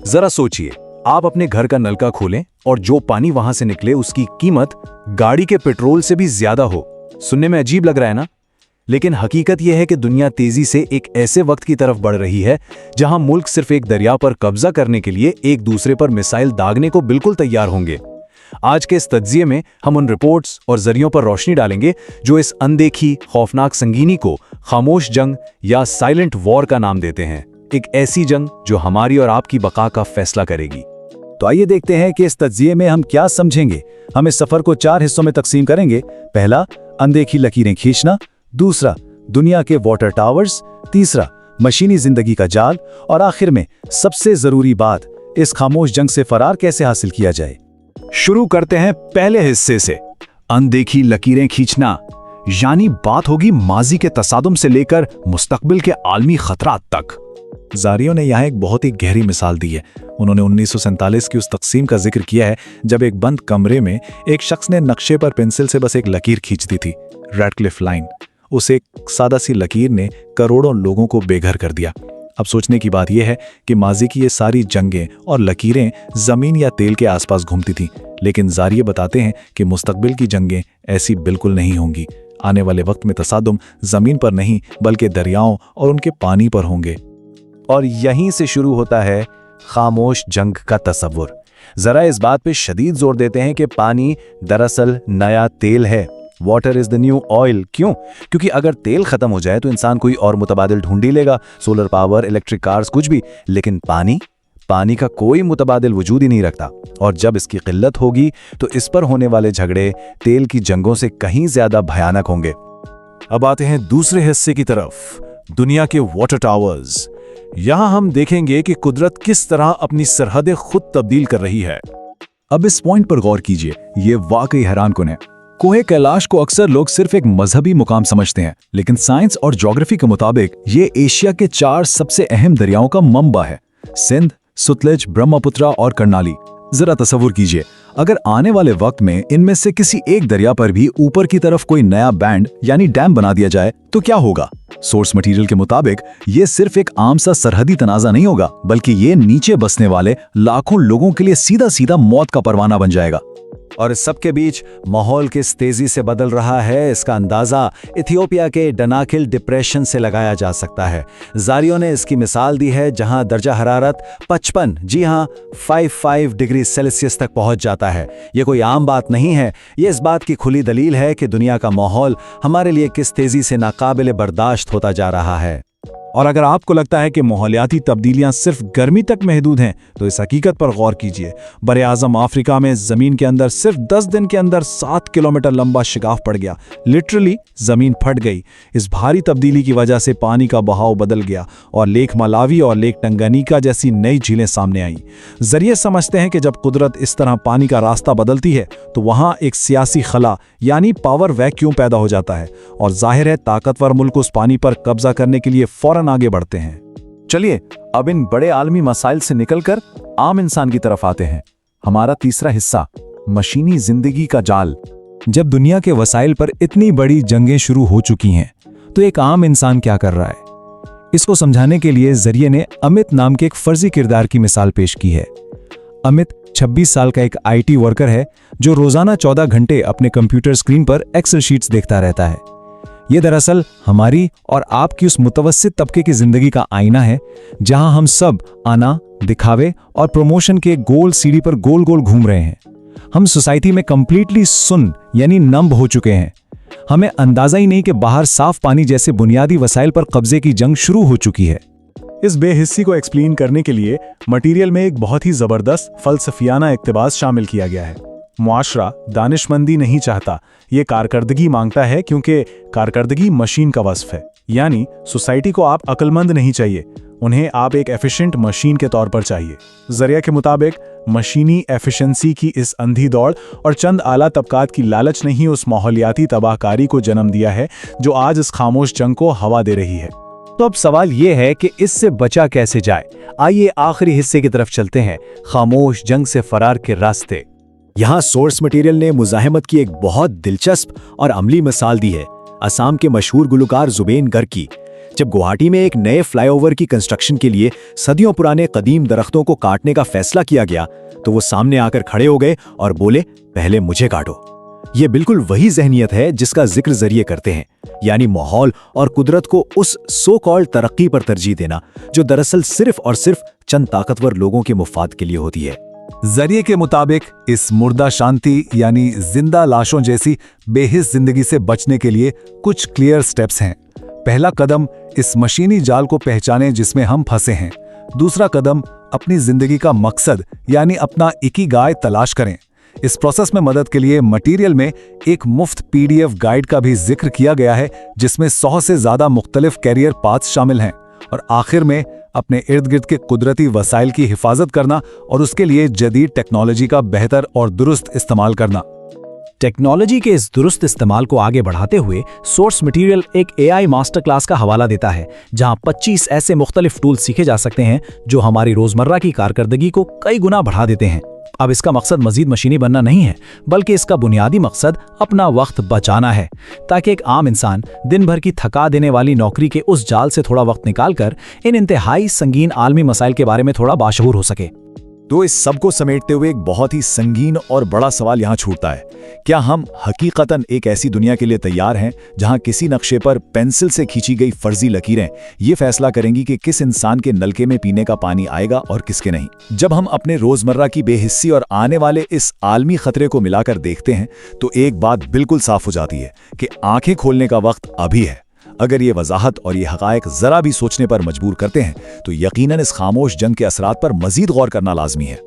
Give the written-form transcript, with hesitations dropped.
जरा सोचिए, आप अपने घर का नलका खोलें और जो पानी वहां से निकले उसकी कीमत गाड़ी के पेट्रोल से भी ज्यादा हो। सुनने में अजीब लग रहा है ना? लेकिन हकीकत यह है कि दुनिया तेजी से एक ऐसे वक्त की तरफ बढ़ रही है जहां मुल्क सिर्फ एक दरिया पर कब्जा करने के लिए एक दूसरे पर मिसाइल दागने को बिल्कुल तैयार होंगे। आज के इस तज्जिये में हम उन रिपोर्ट्स और जरियों पर रोशनी डालेंगे जो इस अनदेखी खौफनाक संगीनी को खामोश जंग या साइलेंट वॉर का नाम देते हैं। एक ऐसी जंग जो हमारी और आपकी बका का फैसला करेगी। तो आइए देखते हैं कि इस तज्जिये में हम क्या समझेंगे। हम इस सफर को 4 हिस्सों में तकसीम करेंगे। पहला, अनदेखी लकीरें खींचना। दूसरा, दुनिया के वाटर टावर्स। तीसरा, मशीनी जिंदगी का जाल। और आखिर में सबसे जरूरी बात, इस खामोश जंग से फरार कैसे हासिल किया जाए। शुरू करते हैं पहले हिस्से से, अनदेखी लकीरें खींचना। यानी बात होगी माजी के तसादुम से लेकर मुस्तकबिल के आलमी खतरात तक। ज़ारियो ने यहाँ एक बहुत ही गहरी मिसाल दी है। उन्होंने 1947 की उस तकसीम का जिक्र किया है जब एक बंद कमरे में एक शख्स ने नक्शे पर पेंसिल से बस एक लकीर खींच दी थी, रेडक्लिफ लाइन। उस एक सादा सी लकीर ने करोड़ों लोगों को बेघर कर दिया। अब सोचने की बात यह है कि माजी की ये सारी जंगें और लकीरें जमीन या तेल के आसपास घूमती थीं, लेकिन ज़ारिये बताते हैं कि मुस्तकबिल की जंगें ऐसी बिल्कुल नहीं होंगी। आने वाले वक्त में तसादुम जमीन पर नहीं बल्कि दरियाओं और उनके पानी पर होंगे। और यहीं से शुरू होता है खामोश जंग का तस्वुर। जरा इस बात पे शदीद जोर देते हैं कि पानी दरअसल नया तेल है। Water is the new oil. क्यों? क्योंकि अगर तेल खत्म हो जाए तो इंसान कोई और मुतबादिल ढूंढ ही लेगा, सोलर पावर, इलेक्ट्रिक कार्स, कुछ भी। लेकिन पानी का कोई मुतबादिल वजूद ही नहीं रखता। और जब इसकी किल्लत होगी तो इस पर होने वाले झगड़े तेल की जंगों से कहीं ज्यादा भयानक होंगे। अब आते हैं दूसरे हिस्से की तरफ, दुनिया के वाटर टावर्स। यहां हम देखेंगे कि कुदरत किस तरह अपनी सरहदें खुद तब्दील कर रही है। अब इस पॉइंट पर गौर कीजिए, ये वाकई हैरानकुन है। कोहे कैलाश को अक्सर लोग सिर्फ एक मजहबी मुकाम समझते हैं, लेकिन साइंस और ज्योग्राफी के मुताबिक ये एशिया के 4 सबसे अहम दरियाओं का मंबा है, सिंध, सतलज, ब्रह्मपुत्रा और कर्नाली। जरा तसव्वुर कीजिए, अगर आने वाले वक्त में इनमें से किसी एक दरिया पर भी ऊपर की तरफ कोई नया बैंड यानी डैम बना दिया जाए तो क्या होगा? सोर्स मटेरियल के मुताबिक ये सिर्फ एक आम सा सरहदी तनाजा नहीं होगा, बल्कि ये नीचे बसने वाले लाखों लोगों के लिए सीधा सीधा मौत का परवाना बन जाएगा। और इस सब के बीच माहौल किस तेजी से बदल रहा है, इसका अंदाजा इथियोपिया के डनाकिल डिप्रेशन से लगाया जा सकता है। ज़ारियो ने इसकी मिसाल दी है जहां दर्जा हरारत 55, जी हां 55 डिग्री सेल्सियस तक पहुंच जाता है। ये कोई आम बात नहीं है, ये इस बात की खुली दलील है कि दुनिया का माहौल हमारे लिए किस तेजी से नाकाबिले बर्दाश्त होता जा रहा है। और अगर आपको लगता है कि माहौलियाती तब्दीलियां सिर्फ गर्मी तक महदूद हैं, तो इस हकीकत पर गौर कीजिए। बरे आज़म अफ्रीका में ज़मीन के अंदर सिर्फ 10 दिन के अंदर 7 किलोमीटर लंबा शिगाफ पड़ गया। लिटरली ज़मीन फट गई। इस भारी तब्दीली की वजह से पानी का बहाव बदल गया और लेक मलावी और लेक टंगानिका जैसी नई झीलें सामने आईं। ज़रिए समझते हैं कि जब कुदरत इस तरह पानी का रास्ता बदलती है तो वहाँ एक सियासी खला यानी पावर वैक्यूम पैदा हो जाता है, और जाहिर है ताकतवर मुल्क उस पानी पर कब्जा करने के लिए फौरन आगे बढ़ते हैं। चलिए अब इन बड़े आलमी मसाइल से निकलकर आम इंसान की तरफ आते हैं। हमारा तीसरा हिस्सा, मशीनी जिंदगी का जाल। जब दुनिया के वसाइल पर इतनी बड़ी जंगें शुरू हो चुकी हैं, तो एक आम इंसान क्या कर रहा है? इसको समझाने के लिए ज़रिए ने अमित नाम के एक फर्जी किरदार की मिसाल पेश की है। अमित 26 साल का एक IT वर्कर है जो रोजाना 14 घंटे अपने कंप्यूटर स्क्रीन पर एक्सेल शीट्स देखता रहता है। ये दरअसल हमारी और आपकी उस मुतवस्सित तबके की जिंदगी का आईना है जहां हम सब आना, दिखावे और प्रमोशन के गोल सीढ़ी पर गोल गोल घूम रहे हैं। हम सोसाइटी में कंप्लीटली सुन्न यानी नंब हो चुके हैं। हमें अंदाजा ही नहीं कि बाहर साफ पानी जैसे बुनियादी वसाइल पर कब्जे की जंग शुरू हो चुकी है। इस बेहिस्सी को एक्सप्लेन करने के लिए मटेरियल में एक बहुत ही जबरदस्त फलसफियाना इक्तबास शामिल किया गया है। मुआशरा दानिशमंदी नहीं चाहता, ये कारकर्दगी मांगता है, क्योंकि कारकर्दगी मशीन का वस्फ है। यानी सोसाइटी को आप अक्लमंद नहीं चाहिए, उन्हें आप एक एफिशिएंट मशीन के तौर पर चाहिए। ज़रिया के मुताबिक मशीनी एफिशिएंसी की इस अंधी दौड़ और चंद आला तबकात की लालच ने ही उस माहौलियाती तबाहकारी को जन्म दिया है जो आज इस खामोश जंग को हवा दे रही है। तो अब सवाल ये है कि इससे बचा कैसे जाए। आइए आखिरी हिस्से की तरफ चलते हैं, खामोश जंग से फरार के रास्ते। यहाँ सोर्स मटेरियल ने मुजाहिमत की एक बहुत दिलचस्प और अमली मिसाल दी है, असम के मशहूर गुलकार जुबेन गर्ग की। जब गुवाहाटी में एक नए फ्लाईओवर की कंस्ट्रक्शन के लिए सदियों पुराने कदीम दरख्तों को काटने का फैसला किया गया तो वो सामने आकर खड़े हो गए और बोले, पहले मुझे काटो। ये बिल्कुल वही ज़हनियत है जिसका जिक्र जरिए करते हैं, यानी माहौल और कुदरत को उस सो कॉल्ड तरक्की पर तरजीह देना जो दरअसल सिर्फ और सिर्फ चंद ताकतवर लोगों के मुफाद के लिए होती है। जरिए के मुताबिक इस मुर्दा शांति यानी जिंदा लाशों जैसी बेहिस जिंदगी से बचने के लिए कुछ क्लियर स्टेप्स हैं। पहला कदम इस मशीनी जाल को पहचानें जिसमें हम फंसे हैं। दूसरा कदम अपनी जिंदगी का मकसद यानी अपना इकिगाई तलाश करें। इस प्रोसेस में मदद के लिए मटेरियल में एक मुफ्त PDF गाइड का भी जिक्र किया गया है जिसमें 100 से ज्यादा मुख्तलिफ कैरियर पाथ्स शामिल हैं। और आखिर में अपने इर्द गिर्द के कुदरती वसाइल की हिफाजत करना और उसके लिए जदीद टेक्नोलॉजी का बेहतर और दुरुस्त इस्तेमाल करना। टेक्नोलॉजी के इस दुरुस्त इस्तेमाल को आगे बढ़ाते हुए सोर्स मटेरियल एक AI मास्टर क्लास का हवाला देता है जहां 25 ऐसे मुख्तलिफ टूल सीखे जा सकते हैं जो हमारी रोजमर्रा की कारकर्दगी को कई गुना बढ़ा देते हैं। अब इसका मकसद मजीद मशीनी बनना नहीं है, बल्कि इसका बुनियादी मकसद अपना वक्त बचाना है ताकि एक आम इंसान दिन भर की थका देने वाली नौकरी के उस जाल से थोड़ा वक्त निकालकर इन इंतहाई संगीन आलमी मसाइल के बारे में थोड़ा बाशऊर हो सके। तो इस सब को समेटते हुए एक बहुत ही संगीन और बड़ा सवाल यहाँ छूटता है, क्या हम हकीकतन एक ऐसी दुनिया के लिए तैयार हैं जहाँ किसी नक्शे पर पेंसिल से खींची गई फर्जी लकीरें ये फैसला करेंगी कि किस इंसान के नलके में पीने का पानी आएगा और किसके नहीं? जब हम अपने रोजमर्रा की बेहिस्सी और आने वाले इस आलमी खतरे को मिलाकर देखते हैं तो एक बात बिल्कुल साफ हो जाती है कि आंखें खोलने का वक्त अभी है। अगर ये वजाहत और ये हकायक जरा भी सोचने पर मजबूर करते हैं तो यकीनन इस खामोश जंग के असरात पर मजीद गौर करना लाजमी है।